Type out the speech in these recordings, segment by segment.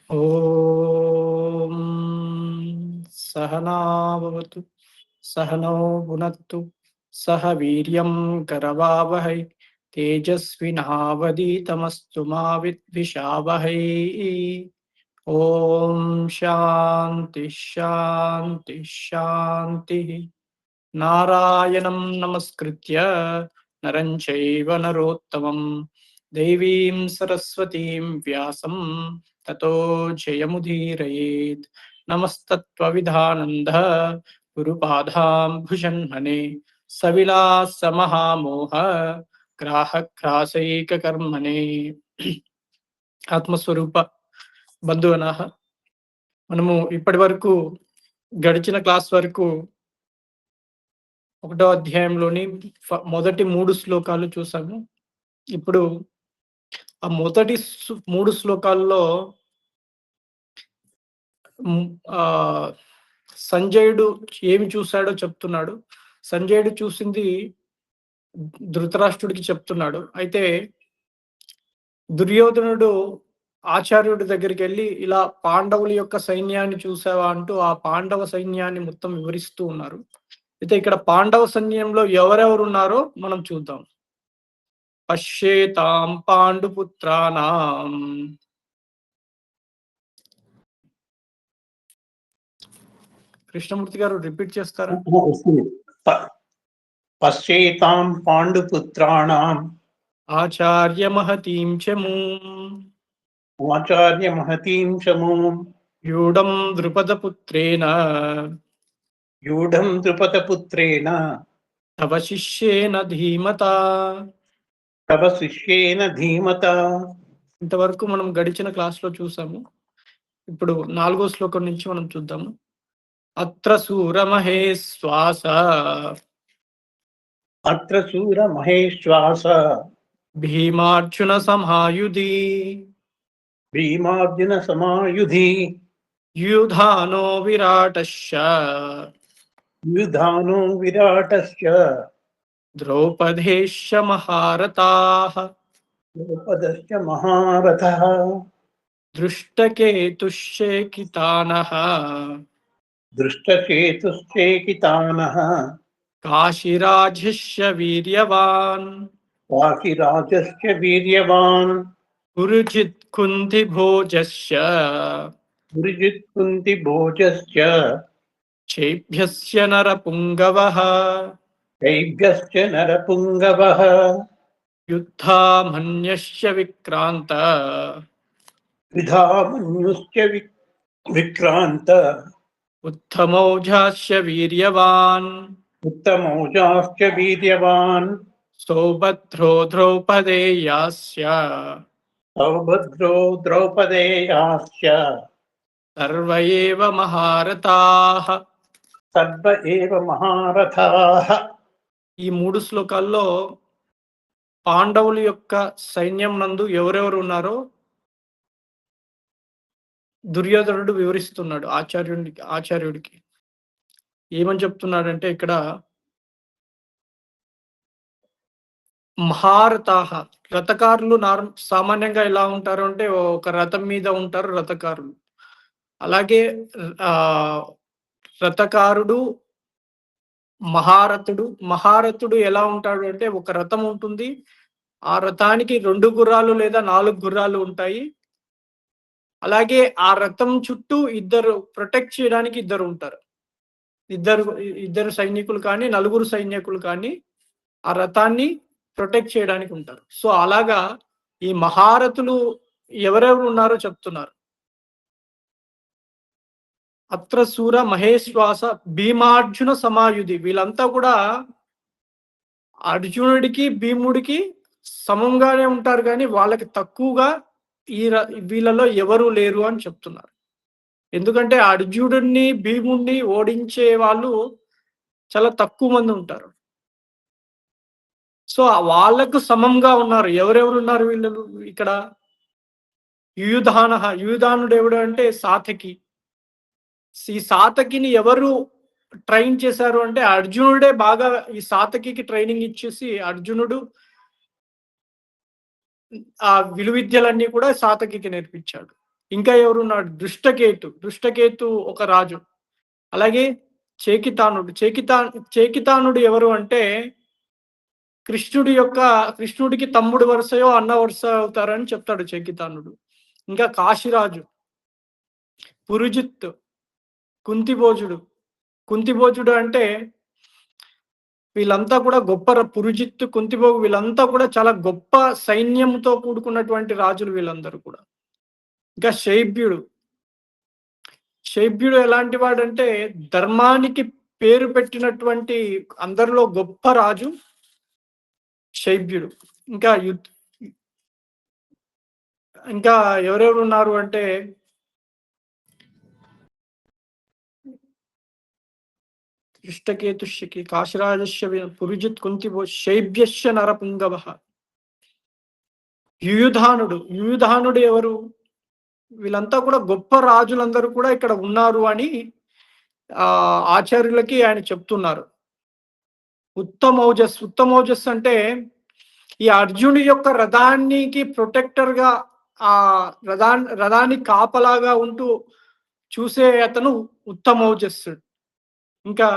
ఓం సహనావతు సహనో భునత్తు సహ వీర్యం కరవావహై తేజస్వినావదీతమస్తు మా విద్విషావహై. ఓం శాంతి శాంతి శాంతి. నారాయణం నమస్కృత్య నరం చైవ నరోత్తమం దేవీం సరస్వతీం వ్యాసం తతో జయముదీరయేత్. నమస్తత్వవిధానంద గురుపాదాంభుజన్మనే సవిలాస మహామోహ గ్రాహక్రాసైకకర్మణే. ఆత్మస్వరూప బంధువనాహ, మనము ఇప్పటి వరకు గడిచిన క్లాస్ వరకు 1వ అధ్యాయంలోని మొదటి 3 శ్లోకాలు చూసాము. ఇప్పుడు ఆ మొదటి 3 శ్లోకాల్లో సంజయుడు ఏమి చూశాడో చెప్తున్నాడు. సంజయుడు చూసింది ధృతరాష్ట్రుడికి చెప్తున్నాడు. అయితే దుర్యోధనుడు ఆచార్యుడి దగ్గరికి వెళ్ళి ఇలా పాండవుల యొక్క సైన్యాన్ని చూసావా అంటూ ఆ పాండవ సైన్యాన్ని మొత్తం వివరిస్తూ ఉన్నారు. అయితే ఇక్కడ పాండవ సైన్యంలో ఎవరెవరు ఉన్నారో మనం చూద్దాం. పశ్యేతాం పాండుపుత్రానాం. కృష్ణమూర్తి గారు రిపీట్ చేస్తారా? పశ్యేతాం పాండుపుత్రాణాం ఆచార్య మహతీం చమూం యూఢం ద్రుపదపుత్రేణ తవ శిష్యేన ధీమతా. ఇంతవరకు మనం గడిచిన క్లాస్ లో చూసాము. ఇప్పుడు 4వ శ్లోకం నుంచి మనం చూద్దాము. అత్ర శూర మహేశ్వాస భీమార్జున సమాయుధి యుధానో విరాటశ్చ ద్రౌపదేశ్చ మహారథాః దృష్టకేతుశ్చేకితానః కాశీరాజస్య వీర్యవాన్ పురుజిత్ కుంతిభోజస్య చైభ్యస్య నరపుంగవః యుద్ధామన్యస్య విక్రాంత ఉత్తమౌజాస్య వీర్యవాన్ సౌభద్రో ద్రౌపదేయాస్య సర్వ ఏవ మహారథాః. ఈ 3 శ్లోకాల్లో పాండవుల యొక్క సైన్యం నందు ఎవరెవరు ఉన్నారో దుర్యోధనుడు వివరిస్తున్నాడు ఆచార్యుడికి. ఏమని చెప్తున్నాడంటే ఇక్కడ మహారథాః, రథకారులు సామాన్యంగా ఎలా ఉంటారు అంటే ఒక రథం మీద ఉంటారు రథకారులు. అలాగే రథకారుడు మహారథుడు ఎలా ఉంటాడు అంటే ఒక రథం ఉంటుంది. ఆ రథానికి 2 గుర్రాలు లేదా 4 గుర్రాలు ఉంటాయి. అలాగే ఆ రథం చుట్టూ ప్రొటెక్ట్ చేయడానికి ఇద్దరు ఉంటారు. ఇద్దరు సైనికులు కానీ 4 సైనికులు కానీ ఆ రథాన్ని ప్రొటెక్ట్ చేయడానికి ఉంటారు. సో అలాగా ఈ మహారథులు ఎవరెవరు ఉన్నారో చెప్తున్నారు. అత్ర శూర మహేశ్వాస భీమార్జున సమాయుధి. వీళ్ళంతా కూడా అర్జునుడికి భీముడికి సమంగానే ఉంటారు, కానీ వాళ్ళకి తక్కువగా వీళ్ళలో ఎవరు లేరు అని చెప్తున్నారు. ఎందుకంటే అర్జునుడిని భీముడిని ఓడించే వాళ్ళు చాలా తక్కువ మంది ఉంటారు. సో వాళ్ళకు సమంగా ఉన్నారు. ఎవరెవరు ఉన్నారు వీళ్ళు ఇక్కడ? యుధానుడు ఎవడు అంటే సాతకి. ఈ సాతకిని ఎవరు ట్రైన్ చేశారు అంటే అర్జునుడే బాగా ఈ సాతకి ట్రైనింగ్ ఇచ్చేసి అర్జునుడు ఆ విలువిద్యలన్నీ కూడా సాతకి నేర్పించాడు. ఇంకా ఎవరున్నాడు? దృష్టకేతు ఒక రాజు. అలాగే చేకితానుడు ఎవరు అంటే కృష్ణుడికి తమ్ముడు వరుసయో, అన్న వరుస అవుతారని చెప్తాడు చేకితానుడు. ఇంకా కాశీరాజు, పురుజిత్, కుంతిభోజుడు. కుంతిభోజుడు అంటే వీళ్ళంతా కూడా పురుజిత్తు, కుంతిభోగు వీళ్ళంతా కూడా చాలా గొప్ప సైన్యంతో కూడుకున్నటువంటి రాజులు వీళ్ళందరూ కూడా. ఇంకా శైబ్యుడు ఎలాంటి వాడంటే ధర్మానికి పేరు పెట్టినటువంటి అందరిలో గొప్ప రాజు శైబ్యుడు. ఇంకా ఇంకా ఎవరెవరు ఉన్నారు అంటే దృష్టకేతుష్యకి కాశీరాజస్య పురుజిత్ కుంతిభో శైబ్యస్య నరపుంగవ. యుయుధానుడు ఎవరు? వీళ్ళంతా కూడా గొప్ప రాజులందరూ కూడా ఇక్కడ ఉన్నారు అని ఆచార్యులకి ఆయన చెప్తున్నారు. ఉత్తమౌజస్ అంటే ఈ అర్జునుడి యొక్క రథానికి ప్రొటెక్టర్ గా ఆ రథాన్ని కాపలాగా ఉంటూ చూసే అతను ఉత్తమౌజస్. ఇంకా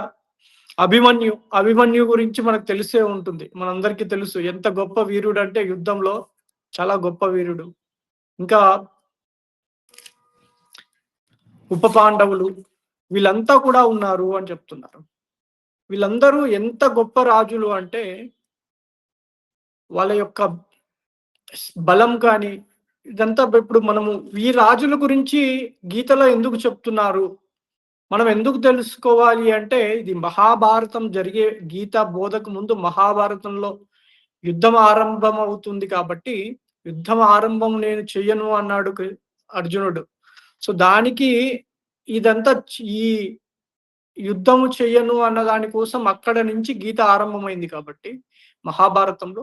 అభిమన్యు గురించి మనకు తెలిసే ఉంటుంది, మనందరికీ తెలుసు ఎంత గొప్ప వీరుడు అంటే యుద్ధంలో చాలా గొప్ప వీరుడు. ఇంకా ఉప పాండవులు వీళ్ళంతా కూడా ఉన్నారు అని చెప్తున్నారు. వీళ్ళందరూ ఎంత గొప్ప రాజులు అంటే వాళ్ళ యొక్క బలం కానీ ఇదంతా ఇప్పుడు మనము ఈ రాజుల గురించి గీతలో ఎందుకు చెప్తున్నారు, మనం ఎందుకు తెలుసుకోవాలి అంటే ఇది మహాభారతం జరిగే గీత బోధకు ముందు మహాభారతంలో యుద్ధం ఆరంభం అవుతుంది కాబట్టి యుద్ధం ఆరంభం నేను చెయ్యను అన్నాడు అర్జునుడు. సో దానికి ఇదంతా ఈ యుద్ధము చెయ్యను అన్న దానికోసం అక్కడ నుంచి గీత ఆరంభమైంది కాబట్టి మహాభారతంలో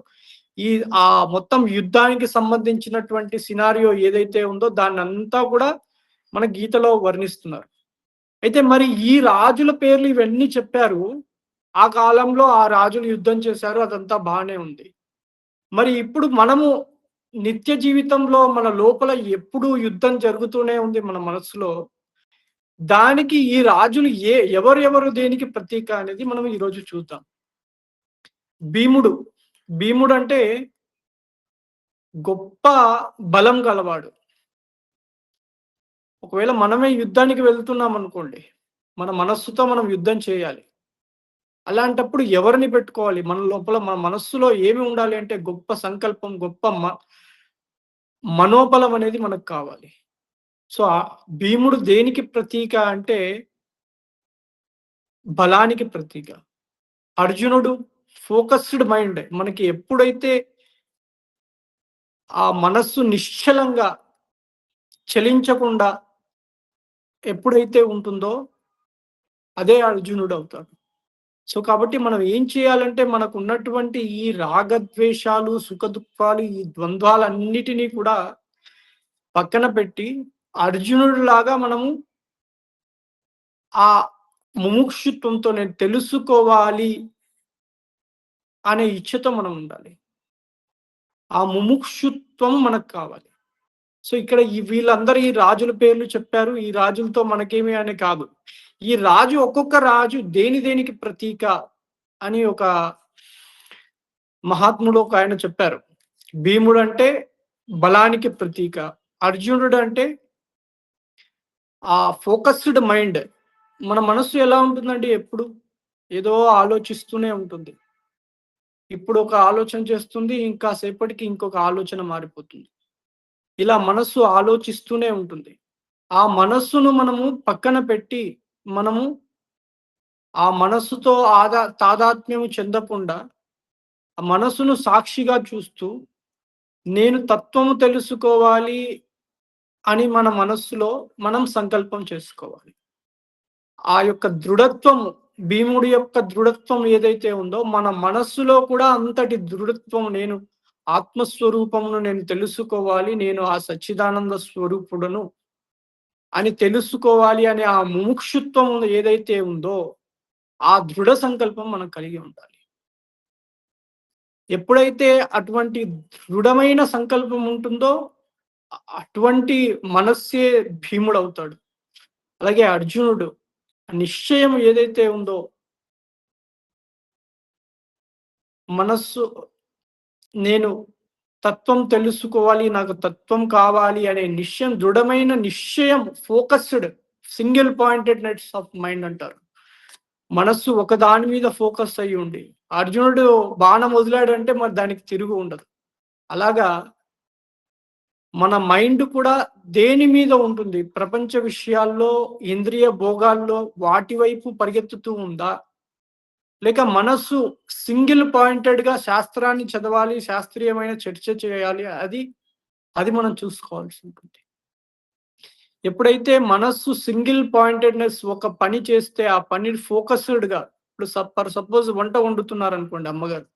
ఆ మొత్తం యుద్ధానికి సంబంధించినటువంటి సినారియో ఏదైతే ఉందో దాన్ని అంతా కూడా మన గీతలో వర్ణిస్తున్నారు. అయితే మరి ఈ రాజుల పేర్లు ఇవన్నీ చెప్పారు, ఆ కాలంలో ఆ రాజులు యుద్ధం చేశారు, అదంతా బాగానే ఉంది. మరి ఇప్పుడు మనము నిత్య జీవితంలో మన లోపల ఎప్పుడు యుద్ధం జరుగుతూనే ఉంది మన మనసులో. దానికి ఈ రాజులు ఎవరెవరు దేనికి ప్రతీక అనేది మనం ఈరోజు చూద్దాం. భీముడు అంటే గొప్ప బలం గలవాడు. ఒకవేళ మనమే యుద్ధానికి వెళ్తున్నాం అనుకోండి, మన మనస్సుతో మనం యుద్ధం చేయాలి. అలాంటప్పుడు ఎవరిని పెట్టుకోవాలి? మన లోపల మన మనస్సులో ఏమి ఉండాలి అంటే గొప్ప సంకల్పం, గొప్ప మనోబలం అనేది మనకు కావాలి. సో భీముడు దేనికి ప్రతీక అంటే బలానికి ప్రతీక. అర్జునుడు ఫోకస్డ్ మైండ్. మనకి ఎప్పుడైతే ఆ మనస్సు నిశ్చలంగా చలించకుండా ఎప్పుడైతే ఉంటుందో అదే అర్జునుడు అవుతాడు. సో కాబట్టి మనం ఏం చేయాలంటే మనకు ఉన్నటువంటి ఈ రాగద్వేషాలు, సుఖ దుఃఖాలు, ఈ ద్వంద్వాలన్నిటినీ కూడా పక్కన పెట్టి అర్జునుడు లాగా మనము ఆ ముముక్షుత్వంతో నేను తెలుసుకోవాలి అనే ఇచ్ఛతో మనం ఉండాలి. ఆ ముముక్షుత్వం మనకు కావాలి. సో ఇక్కడ వీళ్ళందరూ ఈ రాజుల పేర్లు చెప్పారు, ఈ రాజులతో మనకేమి అని కాదు. ఈ రాజు ఒక్కొక్క రాజు దేనికి ప్రతీక అని ఒక మహాత్ముడు ఒక ఆయన చెప్పారు. భీముడు అంటే బలానికి ప్రతీక, అర్జునుడు అంటే ఆ ఫోకస్డ్ మైండ్. మన మనస్సు ఎలా ఉంటుందంటే ఎప్పుడు ఏదో ఆలోచిస్తూనే ఉంటుంది. ఇప్పుడు ఒక ఆలోచన చేస్తుంది, ఇంకా సేపటికి ఇంకొక ఆలోచన మారిపోతుంది. ఇలా మనస్సు ఆలోచిస్తూనే ఉంటుంది. ఆ మనస్సును మనము పక్కన పెట్టి మనము ఆ మనస్సుతో తాదాత్మ్యము చెందకుండా ఆ మనస్సును సాక్షిగా చూస్తూ నేను తత్వము తెలుసుకోవాలి అని మన మనస్సులో మనం సంకల్పం చేసుకోవాలి. ఆ యొక్క దృఢత్వము, భీముడి యొక్క దృఢత్వం ఏదైతే ఉందో మన మనస్సులో కూడా అంతటి దృఢత్వం, నేను ఆత్మస్వరూపమును నేను తెలుసుకోవాలి, నేను ఆ సచ్చిదానంద స్వరూపుడను అని తెలుసుకోవాలి అనే ఆ ముముక్షుత్వం ఏదైతే ఉందో ఆ దృఢ సంకల్పం మనం కలిగి ఉండాలి. ఎప్పుడైతే అటువంటి దృఢమైన సంకల్పం ఉంటుందో అటువంటి మనస్సే భీముడవుతాడు. అలాగే అర్జునుడు నిశ్చయం ఏదైతే ఉందో, మనస్సు నేను తత్వం తెలుసుకోవాలి, నాకు తత్వం కావాలి అనే నిశ్చయం, దృఢమైన నిశ్చయం, focused single pointedness of mind అంటారు. మనస్సు ఒక దాని మీద ఫోకస్ అయ్యి ఉండి, అర్జునుడు బాణం వదిలాడంటే మరి దానికి తిరుగు ఉండదు. అలాగా మన మైండ్ కూడా దేని మీద ఉంటుంది? ప్రపంచ విషయాల్లో, ఇంద్రియ భోగాల్లో వాటి వైపు పరిగెత్తుతూ ఉందా? లేక మనస్సు సింగిల్ పాయింటెడ్‌గా శాస్త్రాన్ని చదవాలి, శాస్త్రీయమైన చర్చ చేయాలి. అది మనం చూసుకోవాల్సి ఉంటుంది. ఎప్పుడైతే మనస్సు సింగిల్ పాయింటెడ్‌నెస్ ఒక పని చేస్తే, ఆ పనిని ఫోకస్డ్‌గా, ఇప్పుడు సపోజ్ వంట వండుతున్నారనుకోండి అమ్మగారు.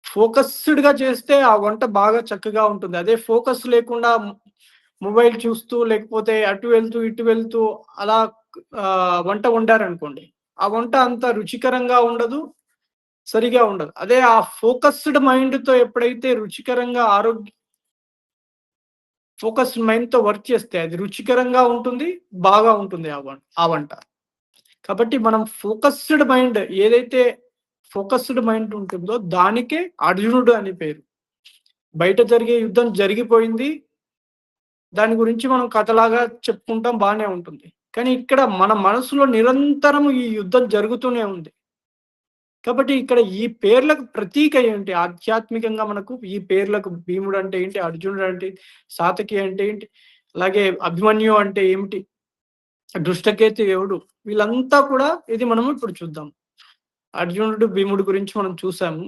ఫోకస్డ్‌గా చేస్తే ఆ వంట బాగా చక్కగా ఉంటుంది. అదే ఫోకస్ లేకుండా మొబైల్ చూస్తూ, లేకపోతే అటు వెళ్తూ, ఇటు వెళ్తూ అలా వంట వండారనుకోండి. ఆ వంట అంత రుచికరంగా ఉండదు, సరిగా ఉండదు. అదే ఆ ఫోకస్డ్ మైండ్‌తో ఎప్పుడైతే రుచికరంగా ఫోకస్డ్ మైండ్‌తో వర్క్ చేస్తే అది రుచికరంగా ఉంటుంది, బాగా ఉంటుంది ఆ వంట. కాబట్టి మనం ఏదైతే ఫోకస్డ్ మైండ్ ఉంటుందో దానికే అర్జునుడు అని పేరు. బయట జరిగే యుద్ధం జరిగిపోయింది. దాని గురించి మనం కథలాగా చెప్పుకుంటాం, బానే ఉంటుంది. కానీ ఇక్కడ మన మనసులో నిరంతరం ఈ యుద్ధం జరుగుతూనే ఉంది. కాబట్టి ఇక్కడ ఈ పేర్లకు ప్రతీక ఏంటి? ఆధ్యాత్మికంగా మనకు ఈ పేర్లకు భీముడు అంటే ఏంటి? అర్జునుడు అంటే, సాతకి అంటే ఏంటి? అలాగే అభిమన్యు అంటే ఏమిటి? దృష్టకేతు ఎవడు? వీళ్ళంతా కూడా ఇది మనము ఇప్పుడు చూద్దాం. అర్జునుడు, భీముడు గురించి మనం చూసాము.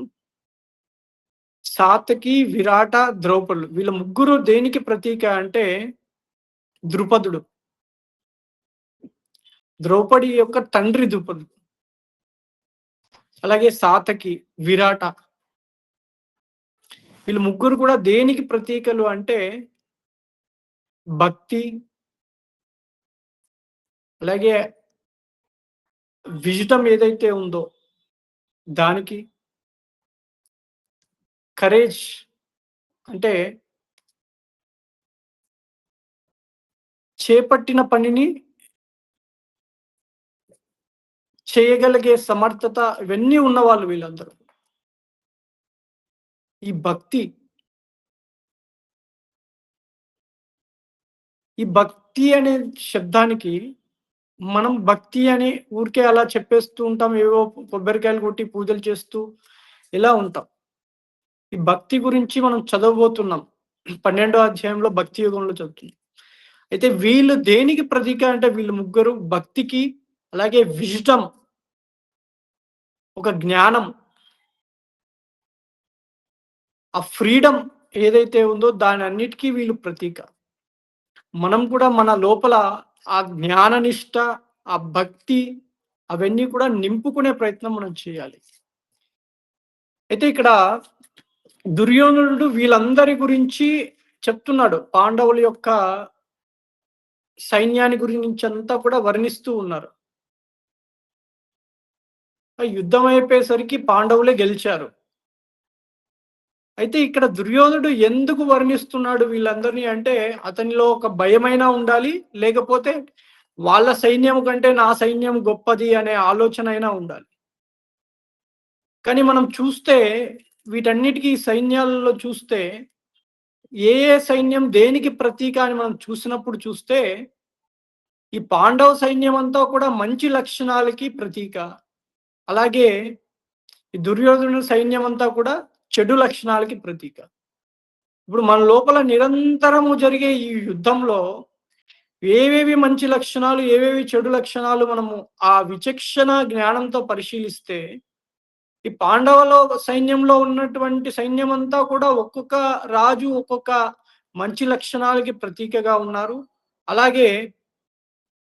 సాతకి, విరాట, ద్రౌపదులు వీళ్ళ ముగ్గురు దేనికి ప్రతీక అంటే ద్రుపదుడు. ద్రౌపది యొక్క తండ్రి ద్రుపదుడు. అలాగే సాతకి, విరాట వీళ్ళు ముగ్గురు కూడా దేనికి ప్రతీకలు అంటే భక్తి, అలాగే విజిటం ఏదైతే ఉందో దానికి, కరేజ్ అంటే చేపట్టిన పనిని చేయగలిగే సమర్థత, ఇవన్నీ ఉన్నవాళ్ళు వీళ్ళందరూ. ఈ భక్తి, ఈ భక్తి అనే శబ్దానికి మనం భక్తి అని ఊరికే అలా చెప్పేస్తూ ఉంటాం. ఏవో కొబ్బరికాయలు కొట్టి పూజలు చేస్తూ ఇలా ఉంటాం. ఈ భక్తి గురించి మనం చదవబోతున్నాం. 12వ అధ్యాయంలో భక్తి యుగంలో చదువుతున్నాం. అయితే వీళ్ళు దేనికి ప్రతీక అంటే వీళ్ళు ముగ్గురు భక్తికి, అలాగే విజ్డమ్ ఒక జ్ఞానం, ఆ ఫ్రీడమ్ ఏదైతే ఉందో దానన్నిటికీ వీళ్ళు ప్రతీక. మనం కూడా మన లోపల ఆ జ్ఞాననిష్ట, ఆ భక్తి అవన్నీ కూడా నింపుకునే ప్రయత్నం మనం చేయాలి. అయితే ఇక్కడ దుర్యోధనుడు వీళ్ళందరి గురించి చెప్తున్నాడు. పాండవుల యొక్క సైన్యాన్ని గురించంతా కూడా వర్ణిస్తూ ఉన్నారు. ఆ యుద్ధం అయిపోయేసరికి పాండవులే గెలిచారు. అయితే ఇక్కడ దుర్యోధనుడు ఎందుకు వర్ణిస్తున్నాడు వీళ్ళందరినీ అంటే, అతనిలో ఒక భయమైనా ఉండాలి, లేకపోతే వాళ్ళ సైన్యం కంటే నా సైన్యం గొప్పది అనే ఆలోచన అయినా ఉండాలి. కానీ మనం చూస్తే వీటన్నిటికి సైన్యాలలో చూస్తే ఏ సైన్యం దేనికి ప్రతీక అని మనం చూసినప్పుడు చూస్తే, ఈ పాండవ సైన్యం అంతా కూడా మంచి లక్షణాలకి ప్రతీక. అలాగే ఈ దుర్యోధనుడి సైన్యం అంతా కూడా చెడు లక్షణాలకి ప్రతీక. ఇప్పుడు మన లోపల నిరంతరము జరిగే ఈ యుద్ధంలో ఏవేవి మంచి లక్షణాలు, ఏవేవి చెడు లక్షణాలు మనము ఆ విచక్షణ జ్ఞానంతో పరిశీలిస్తే, ఈ సైన్యంలో ఉన్నటువంటి సైన్యమంతా కూడా ఒక్కొక్క రాజు ఒక్కొక్క మంచి లక్షణాలకి ప్రతీకగా ఉన్నారు. అలాగే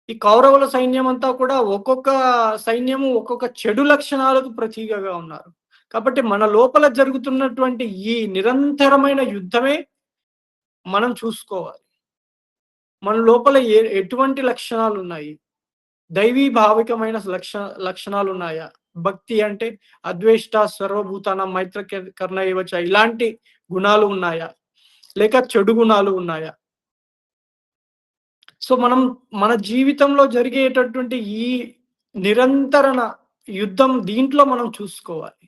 ఈ కౌరవుల సైన్యమంతా కూడా ఒక్కొక్క సైన్యము ఒక్కొక్క చెడు లక్షణాలకు ప్రతీకగా ఉన్నారు. కాబట్టి మన లోపల జరుగుతున్నటువంటి ఈ నిరంతరమైన యుద్ధమే మనం చూసుకోవాలి. మన లోపల ఎటువంటి లక్షణాలున్నాయి? దైవీ భావికమైన లక్షణాలున్నాయా? భక్తి అంటే అద్వేష్ట సర్వభూతానాం మైత్ర కర్ణ ఏవచ ఇలాంటి గుణాలు ఉన్నాయా? లేక చెడు గుణాలు ఉన్నాయా? సో, మనం మన జీవితంలో జరిగేటటువంటి ఈ నిరంతరణ యుద్ధం దీంట్లో మనం చూసుకోవాలి.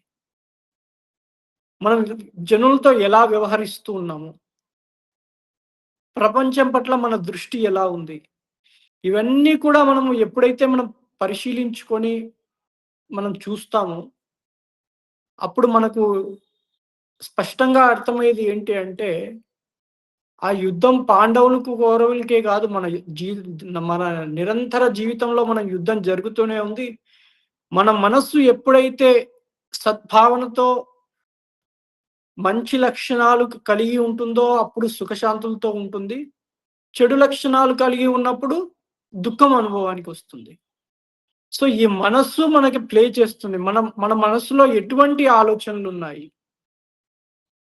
మనం జనులతో ఎలా వ్యవహరిస్తూ ఉన్నాము? ప్రపంచం పట్ల మన దృష్టి ఎలా ఉంది? ఇవన్నీ కూడా మనము ఎప్పుడైతే మనం పరిశీలించుకొని మనం చూస్తామో, అప్పుడు మనకు స్పష్టంగా అర్థమయ్యేది ఏంటి అంటే, ఆ యుద్ధం పాండవులకు, కౌరవులకే కాదు మన నిరంతర జీవితంలో మన యుద్ధం జరుగుతూనే ఉంది. మన మనస్సు ఎప్పుడైతే సద్భావనతో మంచి లక్షణాలు కలిగి ఉంటుందో అప్పుడు సుఖశాంతులతో ఉంటుంది. చెడు లక్షణాలు కలిగి ఉన్నప్పుడు దుఃఖం అనుభవానికొస్తుంది. సో, ఈ మనస్సు మనకి ప్లే చేస్తుంది. మన మనస్సులో ఎటువంటి ఆలోచనలున్నాయి?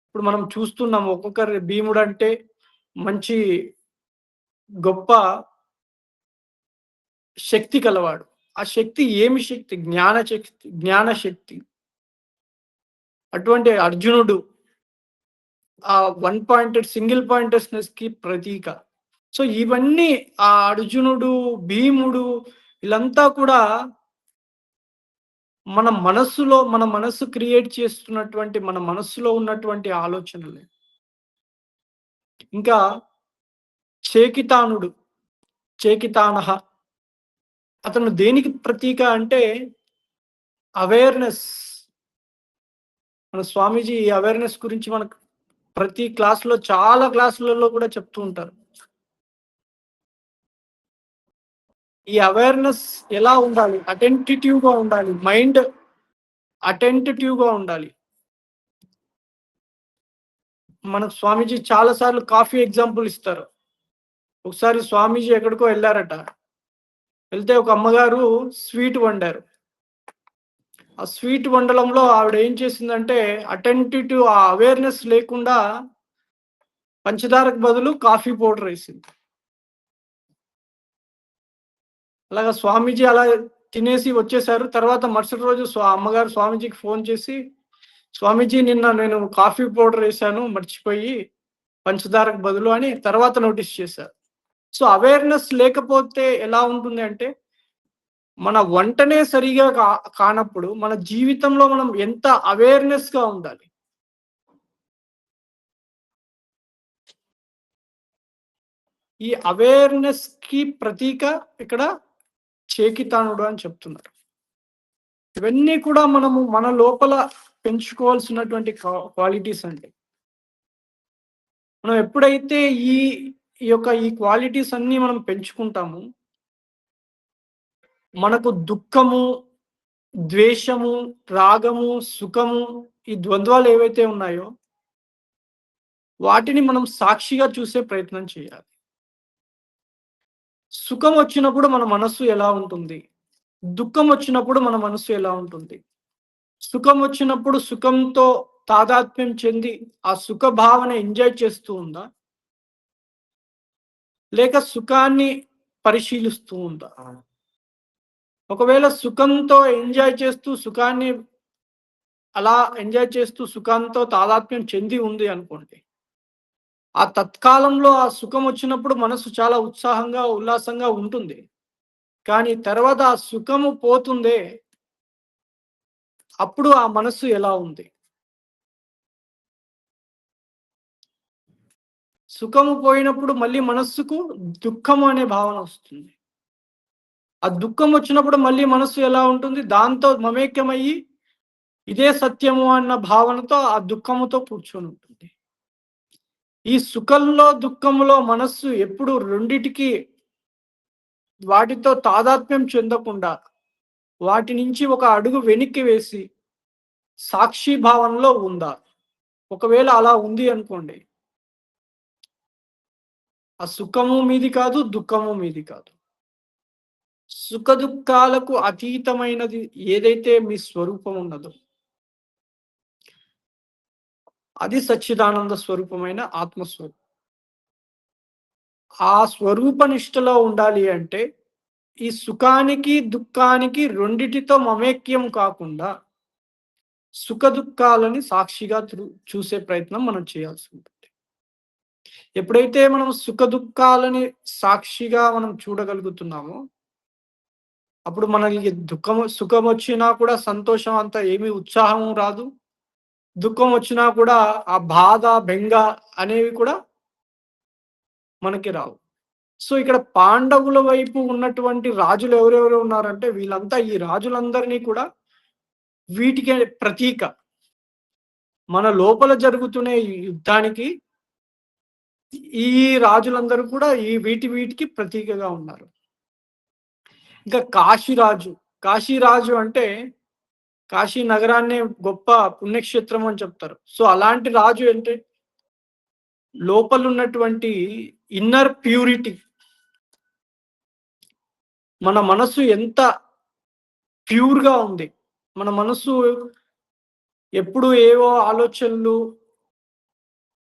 ఇప్పుడు మనం చూస్తున్నాం ఒక్కొక్కరి భీముడంటే మంచి గొప్ప శక్తి కలవాడు. ఆ శక్తి ఏమి శక్తి? జ్ఞానశక్తి. అటువంటి అర్జునుడు ఆ వన్ పాయింటెడ్ సింగిల్ పాయింటెడ్‌నెస్‌కి ప్రతీక. సో, ఇవన్నీ ఆ అర్జునుడు, భీముడు వీళ్ళంతా కూడా మన మనస్సు క్రియేట్ చేస్తున్నటువంటి మన మనస్సులో ఉన్నటువంటి ఆలోచనలే. ఇంకా చేకితానుడు, చేకితానః అతను దేనికి ప్రతీక అంటే అవేర్‌నెస్. మన స్వామీజీ ఈ అవేర్‌నెస్ గురించి మనకు ప్రతి క్లాస్‌లో చాలా క్లాసులలో కూడా చెప్తూ ఉంటారు. ఈ అవేర్‌నెస్ ఎలా ఉండాలి? అటెంటిటివ్‌గా ఉండాలి. మైండ్ అటెంటిటివ్‌గా ఉండాలి. మనకు స్వామీజీ చాలా సార్లు కాఫీ ఎగ్జాంపుల్ ఇస్తారు. ఒకసారి స్వామీజీ ఎక్కడికో ఎళ్లారట. వెళ్తే ఒక అమ్మగారు స్వీట్ వండారు. ఆ స్వీట్ వండడంలో ఆవిడ ఏం చేసిందంటే ఆ అవేర్‌నెస్ లేకుండా పంచదారకు బదులు కాఫీ పౌడర్ ఏసింది. అలాగా స్వామీజీ అలా తినేసి వచ్చేసారు. తర్వాత మరుసటి రోజు అమ్మగారు స్వామీజీకి ఫోన్ చేసి, "స్వామీజీ నిన్న నేను కాఫీ పౌడర్ ఏసాను మర్చిపోయి పంచదారకు బదులు" అని తర్వాత నోటీస్ చేశారు. సో, అవేర్‌నెస్ లేకపోతే ఎలా ఉంటుంది అంటే, మన వంటనే సరిగా కానప్పుడు మన జీవితంలో మనం ఎంత అవేర్‌నెస్‌గా ఉండాలి. ఈ అవేర్‌నెస్‌కి ప్రతీక ఇక్కడ చేకితానుడు అని చెప్తున్నారు. ఇవన్నీ కూడా మనము మన లోపల పెంచుకోవాల్సినటువంటి క్వాలిటీస్ అండి. మనం ఎప్పుడైతే ఈ ఈ క్వాలిటీస్ అన్నీ మనం పెంచుకుంటామో, మనకు దుఃఖము, ద్వేషము, రాగము, సుఖము ఈ ద్వంద్వాలు ఏవైతే ఉన్నాయో, వాటిని మనం సాక్షిగా చూసే ప్రయత్నం చేయాలి. సుఖం వచ్చినప్పుడు మన మనస్సు ఎలా ఉంటుంది? దుఃఖం వచ్చినప్పుడు మన మనస్సు ఎలా ఉంటుంది? సుఖం వచ్చినప్పుడు సుఖంతో తాదాత్మ్యం చెంది, ఆ సుఖ భావన ఎంజాయ్ చేస్తూ ఉందా? లేక సుఖాన్ని పరిశీలిస్తూ ఉందా? ఒకవేళ సుఖంతో ఎంజాయ్ చేస్తూ సుఖాన్ని అలా ఎంజాయ్ చేస్తూ సుఖంతో తాదాత్మ్యం చెంది ఉంది అనుకోండి. ఆ తత్కాలంలో ఆ సుఖం వచ్చినప్పుడు మనసు చాలా ఉత్సాహంగా, ఉల్లాసంగా ఉంటుంది. కానీ తర్వాత ఆ సుఖము పోతుందే, అప్పుడు ఆ మనస్సు ఎలా ఉంది? సుఖము పోయినప్పుడు మళ్ళీ మనస్సుకు దుఃఖము అనే భావన వస్తుంది. ఆ దుఃఖం వచ్చినప్పుడు మళ్ళీ మనస్సు ఎలా ఉంటుంది? దాంతో మమేక్యమయ్యి ఇదే సత్యము అన్న భావనతో ఆ దుఃఖముతో కూర్చొని ఉంటుంది. ఈ సుఖంలో, దుఃఖంలో మనస్సు ఎప్పుడు రెండిటికి వాటితో తాదాత్మ్యం చెందకుండా వాటి నుంచి ఒక అడుగు వెనక్కి వేసి సాక్షి భావనలో ఉందా? ఒకవేళ అలా ఉంది అనుకోండి. ఆ సుఖము మీది కాదు, దుఃఖము మీది కాదు. సుఖదుఃఖాలకు అతీతమైనది ఏదైతే మీ స్వరూపం ఉన్నదో, అది సచ్చిదానంద స్వరూపమైన ఆత్మస్వరూపం. ఆ స్వరూప నిష్టలో ఉండాలి అంటే, ఈ సుఖానికి, దుఃఖానికి రెండిటితో మమేక్యం కాకుండా, సుఖదుఃఖాలని సాక్షిగా చూసే ప్రయత్నం మనం చేయాల్సి ఉంటుంది. ఎప్పుడైతే మనం సుఖదుఖాలని సాక్షిగా మనం చూడగలుగుతున్నామో, అప్పుడు మనకి సుఖమొచ్చినా కూడా సంతోషం అంత ఏమి ఉత్సాహం రాదు. దుఃఖమొచ్చినా కూడా ఆ బాధ, బెంగ అనేవి కూడా మనకి రావు. సో, ఇక్కడ పాండవుల వైపు ఉన్నటువంటి రాజులు ఎవరెవరు ఉన్నారంటే, వీళ్ళంతా ఈ రాజులందరినీ కూడా వీటికే ప్రతీక. మన లోపల జరుగుతున్న ఈ యుద్ధానికి ఈ రాజులందరూ కూడా వీటికి ప్రతీకగా ఉన్నారు. ఇంకా కాశీరాజు. కాశీరాజు అంటే కాశీ నగరాన్నే గొప్ప పుణ్యక్షేత్రం అని చెప్తారు. సో, అలాంటి రాజు అంటే లోపలున్నటువంటి ఇన్నర్ ప్యూరిటీ. మన మనస్సు ఎంత ప్యూర్‌గా ఉంది. మన మనస్సు ఎప్పుడు ఏవో ఆలోచనలు,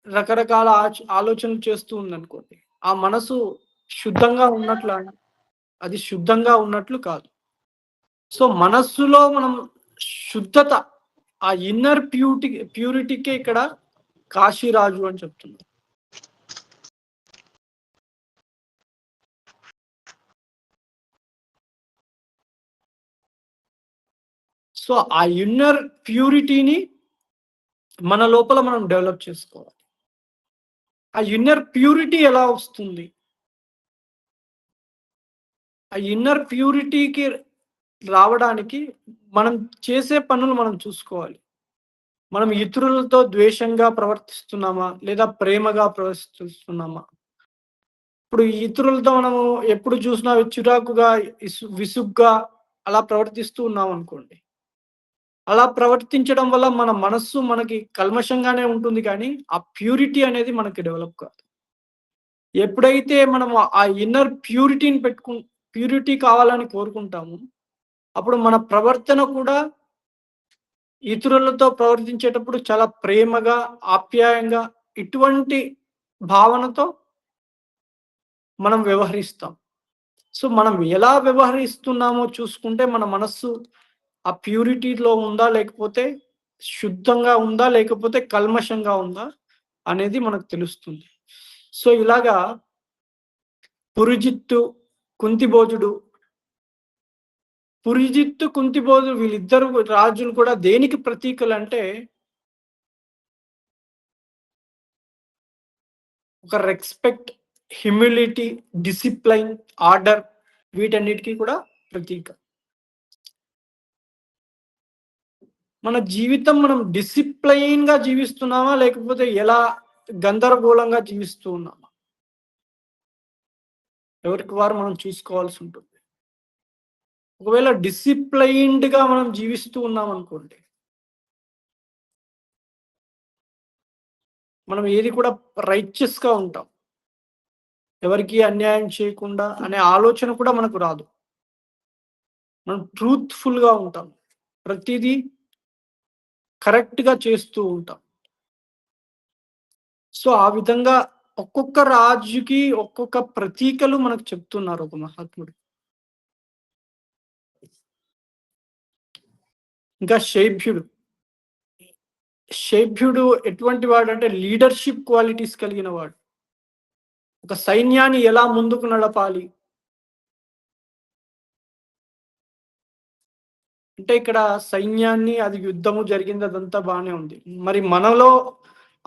రకరకాల ఆలోచనలు చేస్తూ ఉందనుకోండి. ఆ మనసు శుద్ధంగా ఉన్నట్లా? అది శుద్ధంగా ఉన్నట్లు కాదు. సో, మనస్సులో మనం శుద్ధత, ఆ ఇన్నర్ ప్యూరిటీకే ఇక్కడ కాశీరాజు అని చెప్తున్నారు. సో, ఆ ఇన్నర్ ప్యూరిటీని మన లోపల మనం డెవలప్ చేసుకోవాలి. ఆ ఇన్నర్ ప్యూరిటీ ఎలా వస్తుంది? ఆ ఇన్నర్ ప్యూరిటీకి రావడానికి మనం చేసే పనులు మనం చూసుకోవాలి. మనం ఇతరులతో ద్వేషంగా ప్రవర్తిస్తున్నామా? లేదా ప్రేమగా ప్రవర్తిస్తున్నామా? ఇప్పుడు ఇతరులతో మనము ఎప్పుడు చూసినా చిరాకుగా, విసుగ్గా అలా ప్రవర్తిస్తూ ఉన్నామనుకోండి. అలా ప్రవర్తించడం వల్ల మన మనస్సు మనకి కల్మషంగానే ఉంటుంది కానీ, ఆ ప్యూరిటీ అనేది మనకి డెవలప్ కాదు. ఎప్పుడైతే మనము ఆ ఇన్నర్ ప్యూరిటీ కావాలని కోరుకుంటామో, అప్పుడు మన ప్రవర్తన కూడా ఇతరులతో ప్రవర్తించేటప్పుడు చాలా ప్రేమగా, ఆప్యాయంగా ఇటువంటి భావనతో మనం వ్యవహరిస్తాం. సో, మనం ఎలా వ్యవహరిస్తున్నామో చూసుకుంటే మన మనస్సు ఆ ప్యూరిటీలో ఉందా? లేకపోతే శుద్ధంగా ఉందా? లేకపోతే కల్మషంగా ఉందా? అనేది మనకు తెలుస్తుంది. సో, ఇలాగా పురుజిత్తు, కుంతిభోజుడు, కుంతిభోజుడు వీళ్ళిద్దరు రాజులు కూడా దేనికి ప్రతీకలంటే ఒక రెస్పెక్ట్, హ్యూమిలిటీ, డిసిప్లైన్, ఆర్డర్ వీటన్నిటికి కూడా ప్రతీక. మన జీవితం మనం డిసిప్లైన్‌గా జీవిస్తున్నామా? లేకపోతే ఎలా గందరగోళంగా జీవిస్తూ ఉన్నామా? ఎవరికి వారు మనం చూసుకోవాల్సి ఉంటుంది. ఒకవేళ డిసిప్లైన్డ్‌గా మనం జీవిస్తూ ఉన్నామనుకోండి, మనం ఏది కూడా రైచియస్‌గా ఉంటాం. ఎవరికీ అన్యాయం చేయకుండా అనే ఆలోచన కూడా మనకు రాదు. మనం ట్రూత్‌ఫుల్‌గా ఉంటాం. ప్రతీదీ కరెక్ట్‌గా చేస్తూ ఉంటాం. సో, ఆ విధంగా ఒక్కొక్క రాజుకి ఒక్కొక్క ప్రతీకలు మనకు చెప్తున్నారు ఒక మహాత్ముడు. ఇంకా శైభ్యుడు. శైభ్యుడు ఎటువంటి వాడంటే లీడర్‌షిప్ క్వాలిటీస్ కలిగిన వాడు. ఒక సైన్యాన్ని ఎలా ముందుకు నడపాలి? అంటే ఇక్కడ సైన్యాన్ని అది యుద్ధము జరిగింది అదంతా బానే ఉంది. మరి మనలో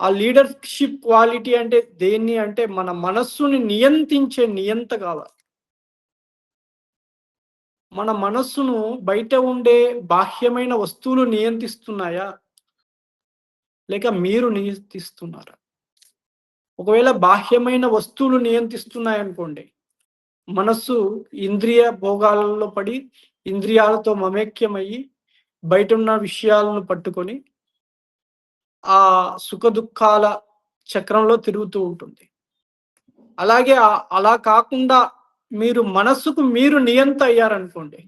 ఆ లీడర్‌షిప్ క్వాలిటీ అంటే దేన్ని అంటే మన మనస్సుని నియంత్రించే నియంత కావాలి. మన మనస్సును బయట ఉండే బాహ్యమైన వస్తువులు నియంత్రిస్తున్నాయా? లేక మీరు నియంత్రిస్తున్నారా? ఒకవేళ బాహ్యమైన వస్తువులు నియంత్రిస్తున్నాయనుకోండి, మనస్సు ఇంద్రియ భోగాలలో పడి, ఇంద్రియాలతో మమేక్యమయ్యి, బయటున్న విషయాలను పట్టుకొని, ఆ సుఖదుఖాల చక్రంలో తిరుగుతూ ఉంటుంది. అలాగే అలా కాకుండా మీరు మనస్సుకు మీరు నియంత అయ్యారనుకోండి,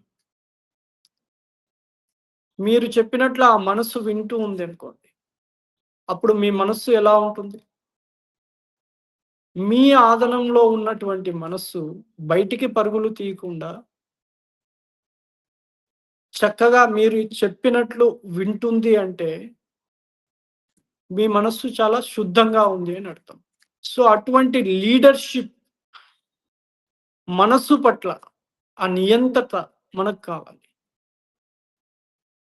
మీరు చెప్పినట్లు ఆ మనస్సు వింటూ ఉందనుకోండి, అప్పుడు మీ మనస్సు ఎలా ఉంటుంది? మీ ఆధీనంలో ఉన్నటువంటి మనస్సు బయటికి పరుగులు తీయకుండా చక్కగా మీరు చెప్పినట్లు వింటుంది అంటే, మీ మనస్సు చాలా శుద్ధంగా ఉంది అని అర్థం. సో అటువంటి లీడర్‌షిప్ మనస్సు పట్ల ఆ నియంత్రత మనకు కావాలి.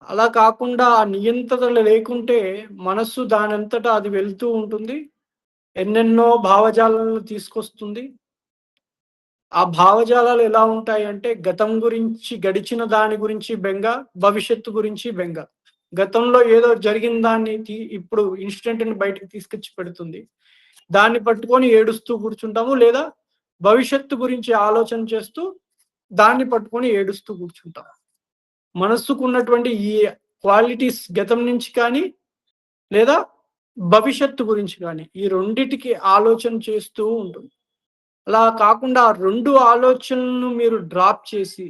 అలా కాకుండా ఆ నియంత్రణ లేకుంటే మనస్సు దానంతటా అది వెళ్తూ ఉంటుంది. ఎన్నెన్నో భావజాలాలను తీసుకొస్తుంది. ఆ భావజాలాలు ఎలా ఉంటాయంటే గతం గురించి, గడిచిన దాని గురించి బెంగ, భవిష్యత్తు గురించి బెంగ. గతంలో ఏదో జరిగిన దాన్ని ఇప్పుడు ఇన్సిడెంట్‌ని బయటకి తీసుకొచ్చి పెడుతుంది. దాన్ని పట్టుకొని ఏడుస్తూ కూర్చుంటాము. లేదా భవిష్యత్తు గురించి ఆలోచన చేస్తూ దాన్ని పట్టుకొని ఏడుస్తూ కూర్చుంటాం. మనస్సుకున్నటువంటి ఈ క్వాలిటీస్ గతం నుంచి కానీ, లేదా భవిష్యత్తు గురించి గాని, ఈ రెండిటికి ఆలోచన చేస్తూ ఉంటుంది. అలా కాకుండా ఆ 2 ఆలోచనలను మీరు డ్రాప్ చేసి,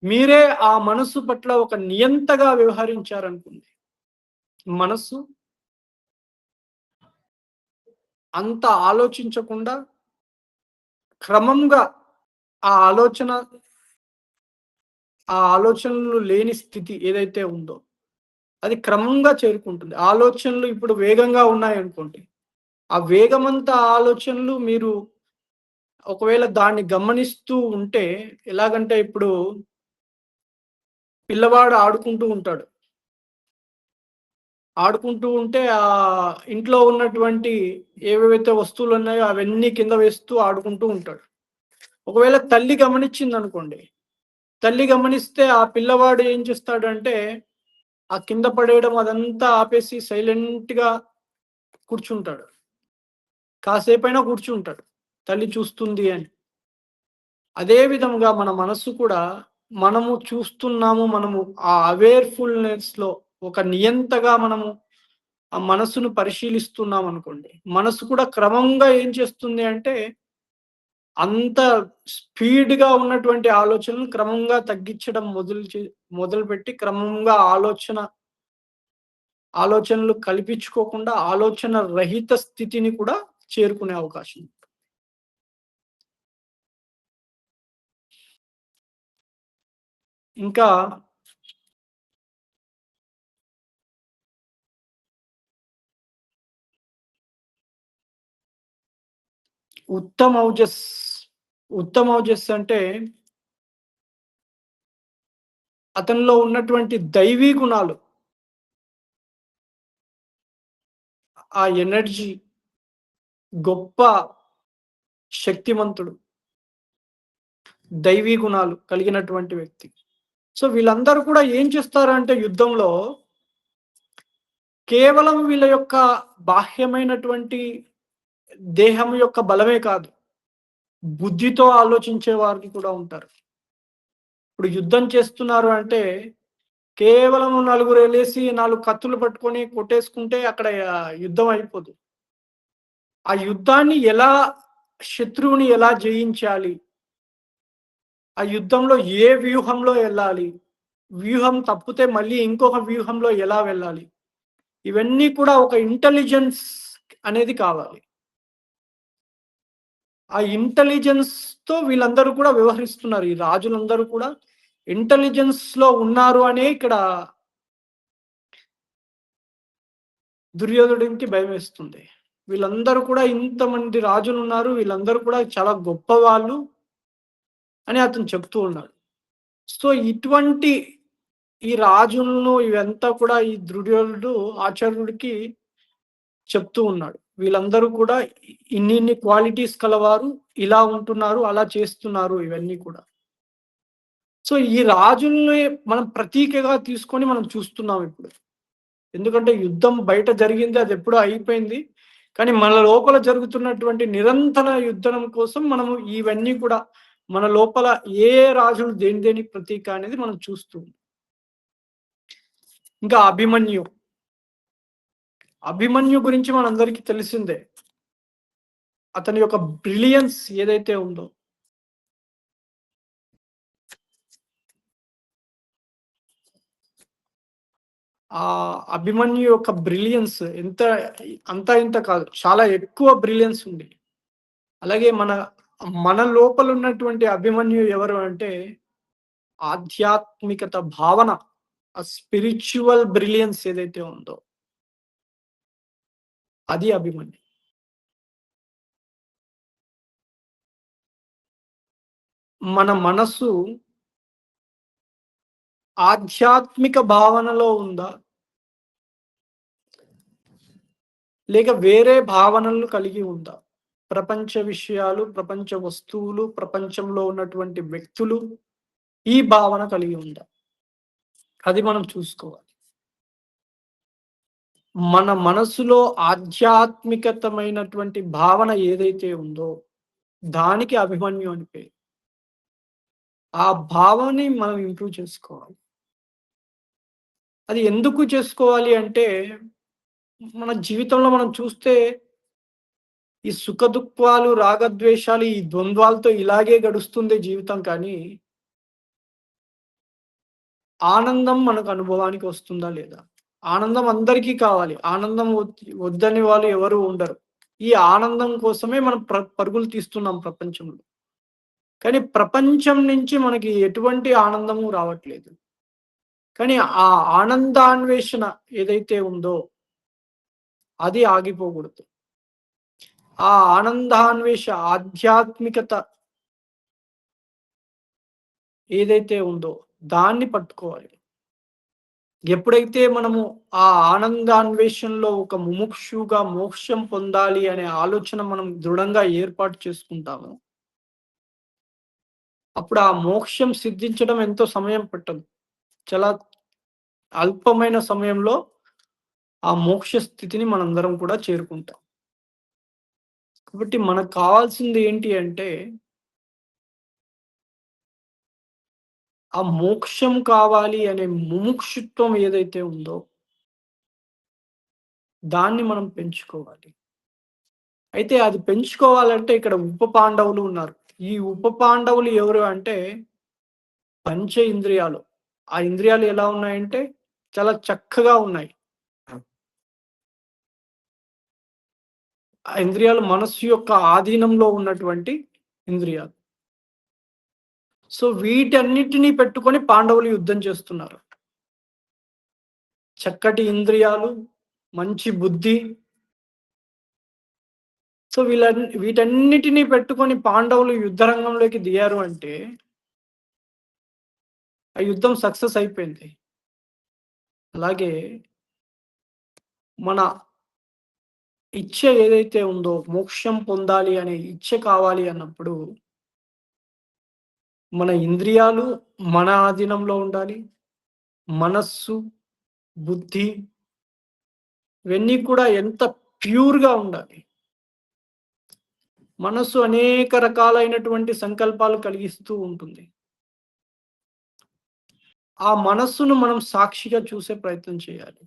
మీరే ఆ మనస్సు పట్ల ఒక నియంతగా వ్యవహరించారనుకోండి. మనస్సు అంత ఆలోచించకుండా క్రమంగా ఆ ఆలోచన ఆ ఆలోచనలు లేని స్థితి ఏదైతే ఉందో, అది క్రమంగా చేరుకుంటుంది. ఆలోచనలు ఇప్పుడు వేగంగా ఉన్నాయనుకోండి. ఆ వేగమంతా ఆలోచనలు మీరు ఒకవేళ దాన్ని గమనిస్తూ ఉంటే ఎలాగంటే ఇప్పుడు పిల్లవాడు ఆడుకుంటూ ఉంటాడు. ఆడుకుంటూ ఉంటే ఇంట్లో ఉన్నటువంటి ఏవేవైతే వస్తువులున్నాయో అవన్నీ కింద వేస్తూ ఆడుకుంటూ ఉంటాడు. ఒకవేళ తల్లి గమనిచ్చిందనుకోండి. తల్లి గమనిస్తే ఆ పిల్లవాడు ఏం చేస్తాడంటే, ఆ కింద పడేయడం అదంతా ఆపేసి సైలెంట్‌గా కూర్చుంటాడు. కాసేపైనా కూర్చుంటాడు. తల్లి చూస్తుంది అని. అదే విధంగా మన మనస్సు కూడా మనము చూస్తున్నాము. మనము ఆ అవేర్‌ఫుల్‌నెస్‌లో ఒక నియంతగా మనము ఆ మనస్సును పరిశీలిస్తున్నామనుకోండి. మనస్సు కూడా క్రమంగా ఏం చేస్తుంది అంటే, అంత స్పీడ్‌గా ఉన్నటువంటి ఆలోచనలు క్రమంగా తగ్గించడం మొదలుపెట్టి క్రమంగా ఆలోచనలు కల్పించుకోకుండా ఆలోచన రహిత స్థితిని కూడా చేరుకునే అవకాశం ఉంది. ఇంకా ఉత్తమౌజస్. ఉత్తమౌజస్ అంటే అతనిలో ఉన్నటువంటి దైవీ గుణాలు, ఆ ఎనర్జీ, గొప్ప శక్తిమంతుడు, దైవీ గుణాలు కలిగినటువంటి వ్యక్తి. సో, వీళ్ళందరూ కూడా ఏం చేస్తారంటే యుద్ధంలో కేవలం వీళ్ళ యొక్క బాహ్యమైనటువంటి దేహం యొక్క బలమే కాదు. బుద్ధితో ఆలోచించే వారికి కూడా ఉంటారు. ఇప్పుడు యుద్ధం చేస్తున్నారు అంటే కేవలం నలుగురెళ్ళేసి 4 కత్తులు పట్టుకొని కొట్టేసుకుంటే అక్కడ యుద్ధం అయిపోదు. ఆ యుద్ధాన్ని శత్రువుని ఎలా జయించాలి? ఆ యుద్ధంలో ఏ వ్యూహంలో ఎళ్ళాలి? వ్యూహం తప్పితే మళ్ళీ ఇంకొక వ్యూహంలో ఎలా వెళ్ళాలి? ఇవన్నీ కూడా ఒక ఇంటెలిజెన్స్ అనేది కావాలి. ఆ ఇంటెలిజెన్స్‌తో వీళ్ళందరూ కూడా వ్యవహరిస్తున్నారు. ఈ రాజులందరూ కూడా ఇంటెలిజెన్స్‌లో ఉన్నారు అనే ఇక్కడ దుర్యోధనుడికి భయమేస్తుంది. వీళ్ళందరూ కూడా ఇంతమంది రాజులున్నారు. వీళ్ళందరూ కూడా చాలా గొప్పవాళ్ళు అని అతను చెప్తూ ఉన్నాడు. సో, ఇటువంటి ఈ రాజులను ఇవంతా కూడా ఈ దుర్యోధనుడు ఆచార్యుడికి చెప్తూ ఉన్నాడు. వీళ్ళందరూ కూడా ఇన్నిన్ని క్వాలిటీస్ కలవారు. ఇలా ఉంటున్నారు, అలా చేస్తున్నారు ఇవన్నీ కూడా. సో, ఈ రాజుల్ని మనం ప్రతీకగా తీసుకొని మనం చూస్తున్నాం ఇప్పుడు. ఎందుకంటే యుద్ధం బయట జరిగింది. అదెప్పుడో అయిపోయింది. కానీ మన లోపల జరుగుతున్నటువంటి నిరంతర యుద్ధం కోసం మనము ఇవన్నీ కూడా మన లోపల ఏ రాజులు దేనికి ప్రతీక అనేది మనం చూస్తూ ఉన్నాం. ఇంకా అభిమన్యు. అభిమన్యు గురించి మనందరికీ తెలిసిందే. అతని యొక్క బ్రిలియన్స్ ఏదైతే ఉందో, ఆ అభిమన్యు యొక్క బ్రిలియన్స్ అంతా ఇంత కాదు. చాలా ఎక్కువ బ్రిలియన్స్ ఉంది. అలాగే మన లోపల ఉన్నటువంటి అభిమన్యు ఎవరు అంటే ఆధ్యాత్మికత భావన, ఆ స్పిరిచ్యువల్ బ్రిలియన్స్ ఏదైతే ఉందో అది అభిమన్యు. మన మనస్సు ఆధ్యాత్మిక భావనలో ఉందా? లేక వేరే భావనలు కలిగి ఉందా? ప్రపంచ విషయాలు, ప్రపంచ వస్తువులు, ప్రపంచంలో ఉన్నటువంటి వ్యక్తులు ఈ భావన కలిగి ఉందా? అది మనం చూసుకోవాలి. మన మనసులో ఆధ్యాత్మికతమైనటువంటి భావన ఏదైతే ఉందో, దానికి అభిమన్యు అని పేరు. ఆ భావనని మనం ఇంప్రూవ్ చేసుకోవాలి. అది ఎందుకు చేసుకోవాలి అంటే, మన జీవితంలో మనం చూస్తే ఈ సుఖదుఖాలు, రాగద్వేషాలు, ఈ ద్వంద్వాలతో ఇలాగే గడుస్తుంది జీవితం కానీ, ఆనందం మనకు అనుభవానికి వస్తుందా లేదా? ఆనందం అందరికీ కావాలి. ఆనందం వద్దని వాళ్ళు ఎవరు ఉండరు. ఈ ఆనందం కోసమే మనం పరుగులు తీస్తున్నాం ప్రపంచంలో. కానీ ప్రపంచం నుంచి మనకి ఎటువంటి ఆనందము రావట్లేదు. కానీ ఆ ఆనందాన్వేషణ ఏదైతే ఉందో అది ఆగిపోకూడదు. ఆ ఆధ్యాత్మికత ఏదైతే ఉందో దాన్ని పట్టుకోవాలి. ఎప్పుడైతే మనము ఆ ఆనందాన్వేషణలో ఒక ముముక్షువుగా మోక్షం పొందాలి అనే ఆలోచన మనం దృఢంగా ఏర్పాటు చేసుకుంటామో, అప్పుడు ఆ మోక్షం సిద్ధించడం ఎంతో సమయం పట్టదు. చాలా అల్పమైన సమయంలో ఆ మోక్ష స్థితిని మనందరం కూడా చేరుకుంటాం. కాబట్టి మనకు కావాల్సింది ఏంటి అంటే, ఆ మోక్షం కావాలి అనే ముముక్షుత్వం ఏదైతే ఉందో, దాన్ని మనం పెంచుకోవాలి. అయితే అది పెంచుకోవాలంటే ఇక్కడ ఉప పాండవులు ఉన్నారు. ఈ ఉప పాండవులు ఎవరు అంటే పంచ ఇంద్రియాలు. ఆ ఇంద్రియాలు ఎలా ఉన్నాయంటే చాలా చక్కగా ఉన్నాయి. ఆ ఇంద్రియాలు మనస్సు యొక్క ఆధీనంలో ఉన్నటువంటి ఇంద్రియాలు. సో వీటన్నిటిని పెట్టుకొని పాండవులు యుద్ధం చేస్తున్నారు. చక్కటి ఇంద్రియాలు, మంచి బుద్ధి. సో వీటన్నిటిని పెట్టుకొని పాండవులు యుద్ధ రంగంలోకి దిగారు అంటే, ఆ యుద్ధం సక్సెస్ అయిపోయింది. అలాగే మన ఇచ్చ ఏదైతే ఉందో, మోక్షం పొందాలి అనే ఇచ్చ కావాలి అన్నప్పుడు, మన ఇంద్రియాలు మన ఆధీనంలో ఉండాలి. మనస్సు, బుద్ధి ఇవన్నీ కూడా ఎంత ప్యూర్‌గా ఉండాలి. మనస్సు అనేక రకాలైనటువంటి సంకల్పాలు కలిగిస్తూ ఉంటుంది. ఆ మనస్సును మనం సాక్షిగా చూసే ప్రయత్నం చేయాలి.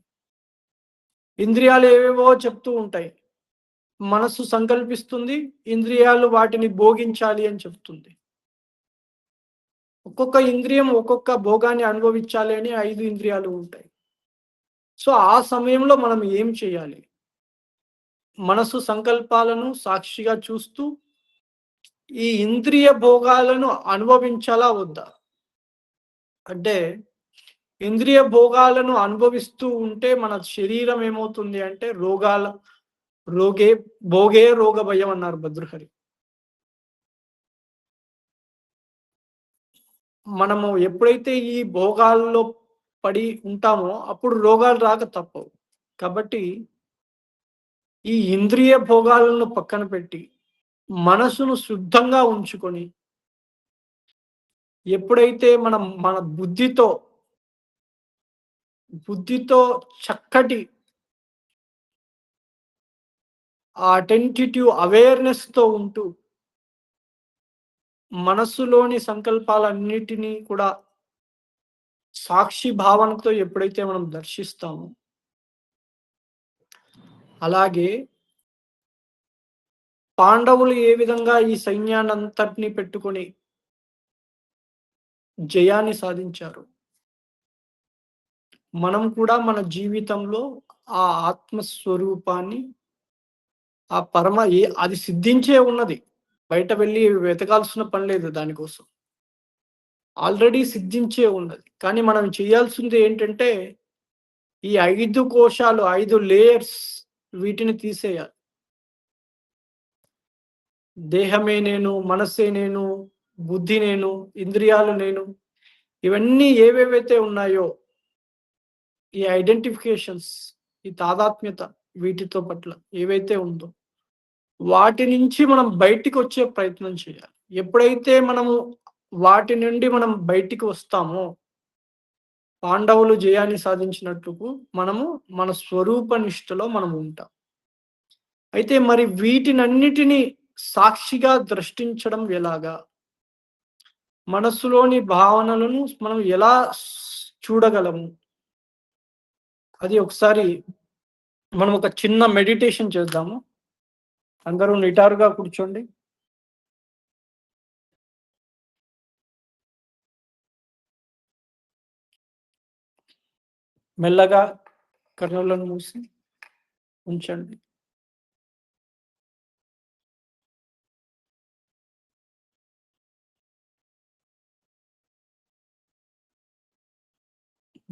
ఇంద్రియాలు ఏవేవో చెప్తూ ఉంటాయి. మనస్సు సంకల్పిస్తుంది. ఇంద్రియాలు వాటిని భోగించాలి అని చెప్తుంది. ఒక్కొక్క ఇంద్రియం ఒక్కొక్క భోగాన్ని అనుభవించాలి అని 5 ఇంద్రియాలు ఉంటాయి. సో, ఆ సమయంలో మనం ఏం చేయాలి? మనసు సంకల్పాలను సాక్షిగా చూస్తూ, ఈ ఇంద్రియ భోగాలను అనుభవించాలా వద్దా? అంటే ఇంద్రియ భోగాలను అనుభవిస్తూ ఉంటే మన శరీరం ఏమవుతుంది అంటే రోగే భోగే రోగ భయం అన్నారు భర్తృహరి. మనము ఎప్పుడైతే ఈ భోగాల్లో పడి ఉంటామో అప్పుడు రోగాలు రాక తప్పవు. కాబట్టి ఈ ఇంద్రియ భోగాలను పక్కన పెట్టి మనసును శుద్ధంగా ఉంచుకొని ఎప్పుడైతే మనం మన బుద్ధితో చక్కటి ఆ అటెంటిటివ్ అవేర్‌నెస్‌తో ఉంటూ మనస్సులోని సంకల్పాలన్నిటినీ కూడా సాక్షి భావనతో ఎప్పుడైతే మనం దర్శిస్తామో, అలాగే పాండవులు ఏ విధంగా ఈ సైన్యాన్నంతటిని పెట్టుకొని జయాన్ని సాధించారు. మనం కూడా మన జీవితంలో ఆ ఆత్మస్వరూపాన్ని, ఆ అది సిద్ధించే ఉన్నది. బయట వెళ్లి వెతకాల్సిన పని లేదు దానికోసం. ఆల్రెడీ సిద్ధించే ఉన్నది. కానీ మనం చేయాల్సింది ఏంటంటే, ఈ 5 కోశాలు, 5 లేయర్స్ వీటిని తీసేయాలి. దేహమే నేను, మనస్సే నేను, బుద్ధి నేను, ఇంద్రియాలు నేను. ఇవన్నీ ఏవేవైతే ఉన్నాయో, ఈ ఐడెంటిఫికేషన్స్, ఈ తాదాత్మ్యత వీటితో పట్ల ఏవైతే ఉందో, వాటి నుంచి మనం బయటికొచ్చే ప్రయత్నం చేయాలి. ఎప్పుడైతే మనము వాటి నుండి మనం బయటికి వస్తామో, పాండవులు జయాన్ని సాధించినట్టుకు మనము మన స్వరూప నిష్టలో మనం ఉంటాం. అయితే మరి వీటినన్నిటిని సాక్షిగా దృష్టించడం ఎలాగా? మనస్సులోని భావనలను మనం ఎలా చూడగలము? అది ఒకసారి మనం ఒక చిన్న మెడిటేషన్ చేద్దాము. అందరూ నిటారుగా కూర్చోండి. మెల్లగా కన్నులను మూసి ఉంచండి.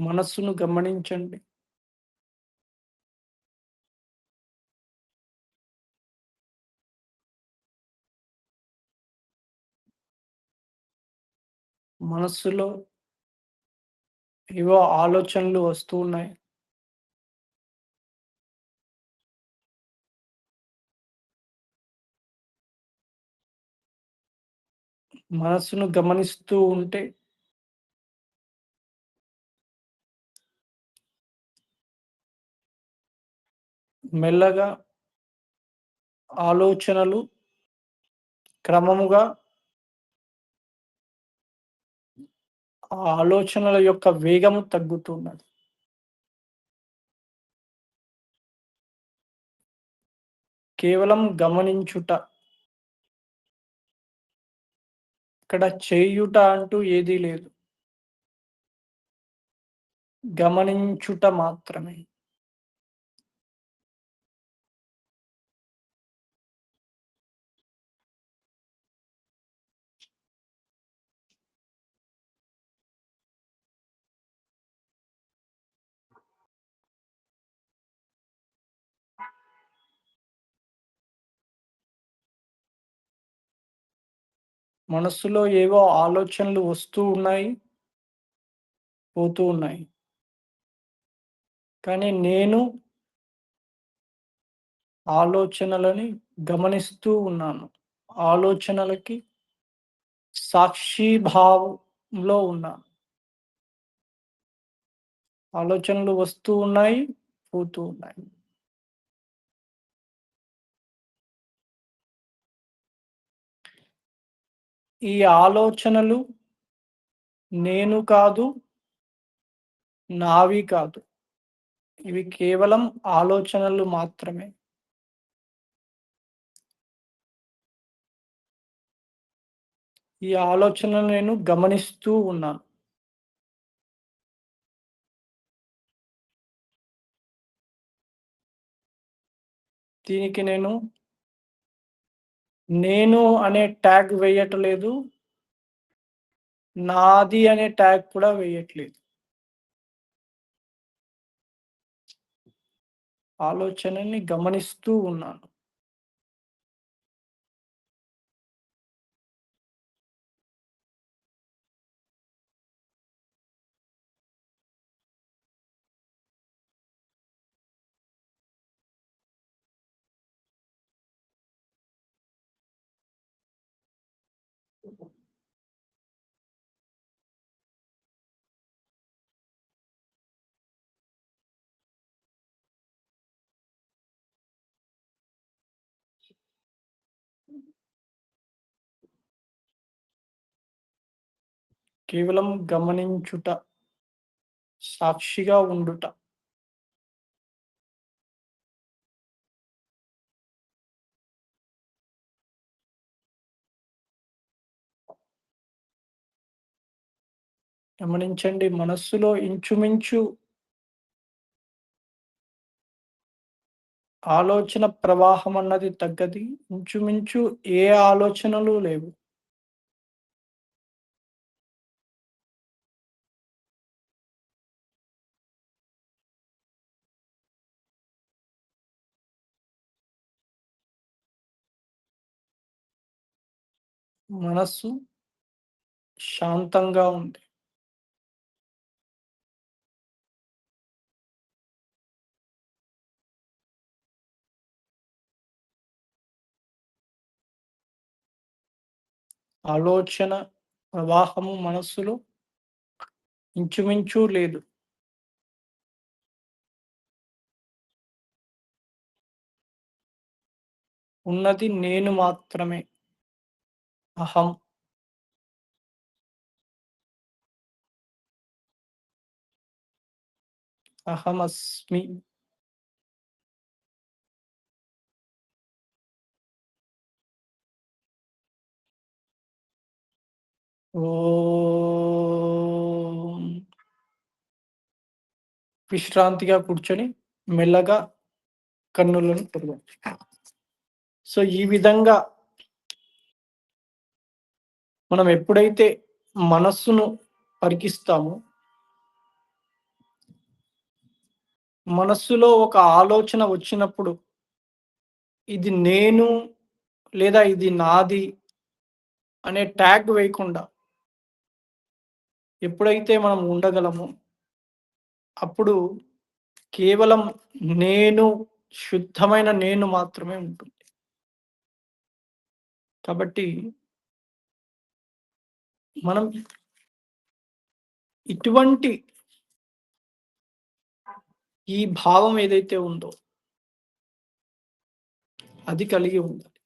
మనస్సును గమనించండి. మనస్సులో ఏవో ఆలోచనలు వస్తూ ఉన్నాయి. మనస్సును గమనిస్తూ ఉంటే మెల్లగా ఆలోచనలు క్రమముగా ఆ ఆలోచనల యొక్క వేగము తగ్గుతున్నది. కేవలం గమనించుట. ఇక్కడ చేయుట అంటూ ఏదీ లేదు. గమనించుట మాత్రమే. మనస్సులో ఏవో ఆలోచనలు వస్తూ ఉన్నాయి, పోతూ ఉన్నాయి. కానీ నేను ఆలోచనలని గమనిస్తూ ఉన్నాను. ఆలోచనలకి సాక్షీభావంలో ఉన్నాను. ఆలోచనలు వస్తూ ఉన్నాయి, పోతూ ఉన్నాయి. ఈ ఆలోచనలు నేను కాదు, నావి కాదు. ఇవి కేవలం ఆలోచనలు మాత్రమే. ఈ ఆలోచనలు నేను గమనిస్తూ ఉన్నాను. దీనికి నేను అనే ట్యాగ్ వేయట్లేదు. నాది అనే ట్యాగ్ కూడా వేయట్లేదు. ఆలోచనని గమనిస్తూ ఉన్నాను. కేవలం గమనించుట, సాక్షిగా ఉండుట. గమనించండి మనస్సులో ఇంచుమించు ఆలోచన ప్రవాహం అన్నది తగ్గది. ఇంచుమించు ఏ ఆలోచనలు లేవు. మనస్సు శాంతంగా ఉంది. ఆలోచన ప్రవాహము మనస్సులో ఇంచుమించు లేదు. ఉన్నది నేను మాత్రమే. అహం. అహమస్మి. ఓం. విశ్రాంతిగా కూర్చొని మెల్లగా కన్నులను తెరవండి. సో, ఈ విధంగా మనం ఎప్పుడైతే మనస్సును పరికిస్తామో, మనస్సులో ఒక ఆలోచన వచ్చినప్పుడు, ఇది నేను లేదా ఇది నాది అనే ట్యాగ్ వేయకుండా ఎప్పుడైతే మనం ఉండగలమో, అప్పుడు కేవలం నేను, శుద్ధమైన నేను మాత్రమే ఉంటుంది. కాబట్టి మనం ఇటువంటి ఈ భావం ఏదైతే ఉందో అది కలిగి ఉండాలి.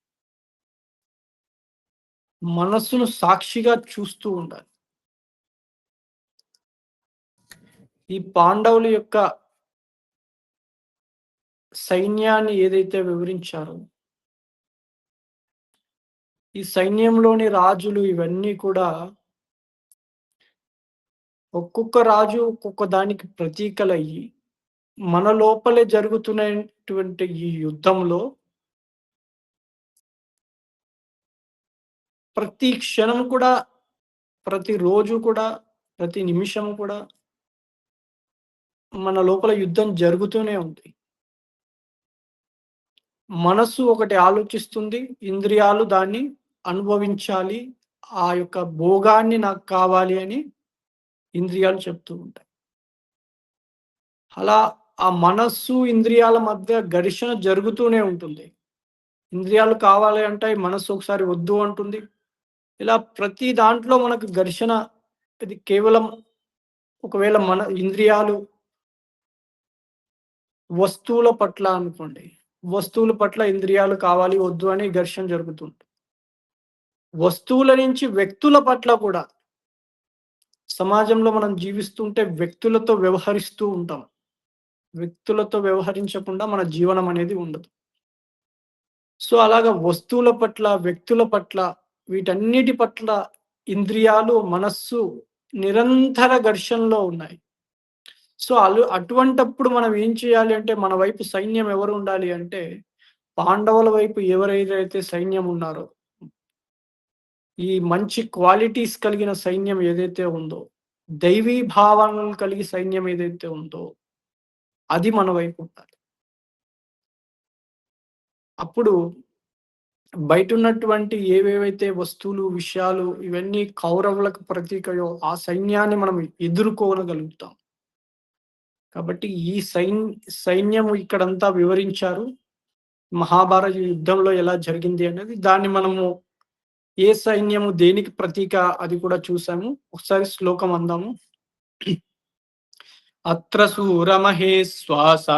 మనస్సును సాక్షిగా చూస్తూ ఉండాలి. ఈ పాండవుల యొక్క సైన్యాన్ని ఏదైతే వివరించారో, ఈ సైన్యంలోని రాజులు ఇవన్నీ కూడా ఒక్కొక్క రాజు ఒక్కొక్క దానికి ప్రతీకలయ్యి, మన లోపలే జరుగుతున్నటువంటి ఈ యుద్ధంలో ప్రతి క్షణం కూడా, ప్రతిరోజు కూడా, ప్రతి నిమిషం కూడా మన లోపల యుద్ధం జరుగుతూనే ఉంది. మనస్సు ఒకటి ఆలోచిస్తుంది, ఇంద్రియాలు దాన్ని అనుభవించాలి. ఆ యొక్క భోగాన్ని నాకు కావాలి అని ఇంద్రియాలు చెప్తూ ఉంటాయి. అలా ఆ మనస్సు, ఇంద్రియాల మధ్య ఘర్షణ జరుగుతూనే ఉంటుంది. ఇంద్రియాలు కావాలి అంటాయి, మనస్సు ఒకసారి వద్దు అంటుంది. ఇలా ప్రతి దాంట్లో మనకు ఘర్షణ. ఇది కేవలం ఒకవేళ మన ఇంద్రియాలు వస్తువుల పట్ల అనుకోండి. వస్తువుల పట్ల ఇంద్రియాలు కావాలి, వద్దు అని ఘర్షణ జరుగుతుంది. వస్తువుల నుంచి వ్యక్తుల పట్ల కూడా సమాజంలో మనం జీవిస్తుంటే వ్యక్తులతో వ్యవహరిస్తూ ఉంటాం. వ్యక్తులతో వ్యవహరించకుండా మన జీవనం అనేది ఉండదు. సో, అలాగా వస్తువుల పట్ల, వ్యక్తుల పట్ల, వీటన్నిటి పట్ల ఇంద్రియాలు, మనస్సు నిరంతర ఘర్షణలో ఉన్నాయి. సో, అటువంటప్పుడు మనం ఏం చేయాలి అంటే, మన వైపు సైన్యం ఎవరు ఉండాలి అంటే, పాండవుల వైపు ఎవరైతే సైన్యం ఉన్నారో, ఈ మంచి క్వాలిటీస్ కలిగిన సైన్యం ఏదైతే ఉందో, దైవీ భావనలు కలిగి సైన్యం ఏదైతే ఉందో, అది మన వైపు ఉండాలి. అప్పుడు బయటున్నటువంటి ఏవేవైతే వస్తువులు, విషయాలు ఇవన్నీ కౌరవులకు ప్రతీకయో, ఆ సైన్యాన్ని మనం ఎదుర్కోగలుగుతాం. కాబట్టి ఈ సైన్యము ఇక్కడంతా వివరించారు. మహాభారత యుద్ధంలో ఎలా జరిగింది అనేది. దాన్ని మనము ఏ సైన్యము దేనికి ప్రతీక అది కూడా చూసాము. ఒకసారి శ్లోకం అందాము. అత్ర శూరమహేశ్వాస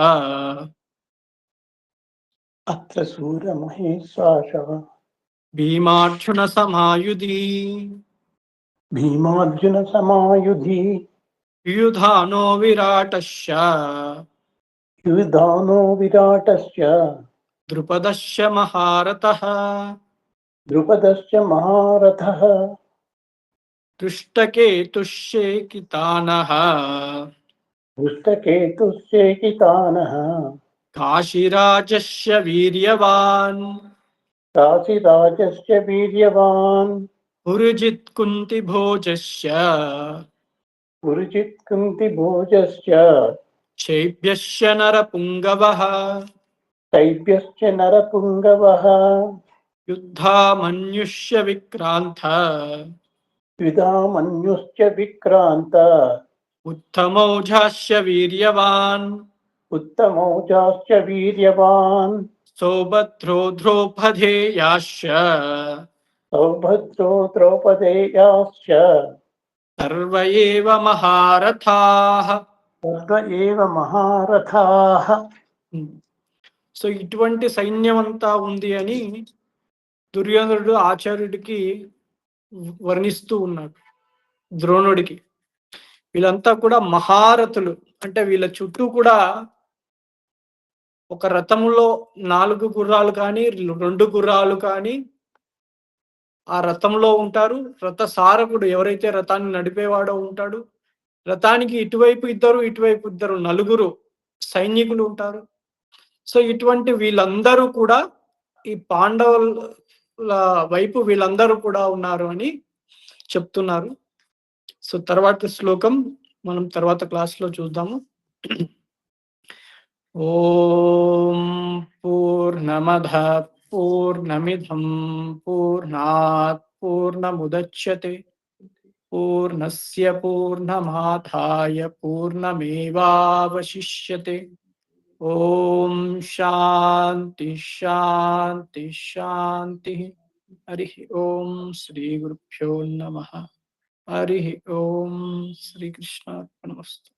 అత్ర శూరమహేశ్వాస భీమార్జున సమాయుధి భీమార్జున సమాయుధి యుధానో విరాటశ్చ యుధానో విరాటశ్చ ద్రుపదశ్చ మహారథః ద్రుపదశ్చ మహారథః దృష్టకేతుశ్చేకితానః దృష్టకేతుశ్చేకితానః కాశీరాజస్య వీర్యవాన్ కాశీరాజశ్చ వీర్యవాన్ పురుజిత్ కుంతిభోజస్య పురుజిత్ కుంతిభోజశ్చ శైభ్యశ్చ నరపుంగవః శైభ్యశ్చ నరపుంగవః యుద్ధామన్యుష్య విక్రాంత द्विधामन्युश्च विक्रान्त उत्तमौजाश्च वीर्यवान् उत्तमौजाश्च वीर्यवान् सौभद्रो द्रौपदेयाश्च सौभद्रो द्रौपदेयाश्च सर्व एव महारथाः. सर्व एव महारथाः. సో ఇటువంటి సైన్యం అంతా ఉంది అని దుర్యోధనుడు ఆచార్యుడికి వర్ణిస్తూ ఉన్నాడు. ద్రోణుడికి వీళ్ళంతా కూడా మహారథులు, అంటే వీళ్ళ చుట్టూ కూడా ఒక రథంలో 4 గుర్రాలు కానీ 2 గుర్రాలు కానీ ఆ రథంలో ఉంటారు. రథ సారకుడు ఎవరైతే రథాన్ని నడిపేవాడో ఉంటాడు. రథానికి ఇటువైపు ఇద్దరు, ఇటువైపు ఇద్దరు, 4 సైనికులు ఉంటారు. సో ఇటువంటి వీళ్ళందరూ కూడా ఈ పాండవుల వైపు వీళ్ళందరూ కూడా ఉన్నారు అని చెప్తున్నారు. సో తర్వాత శ్లోకం మనం తర్వాత క్లాస్లో చూద్దాము. ఓం పూర్ణమద పూర్ణమిదం పూర్ణాత్ పూర్ణముదచ్యతే పూర్ణస్య పూర్ణమాదాయ పూర్ణమేవావశిష్యతే. ఓం శాంతి శాంతి శాంతి. హరి ఓం శ్రీ గురుభ్యో నమః. హరి ఓం శ్రీకృష్ణార్పణమస్తు.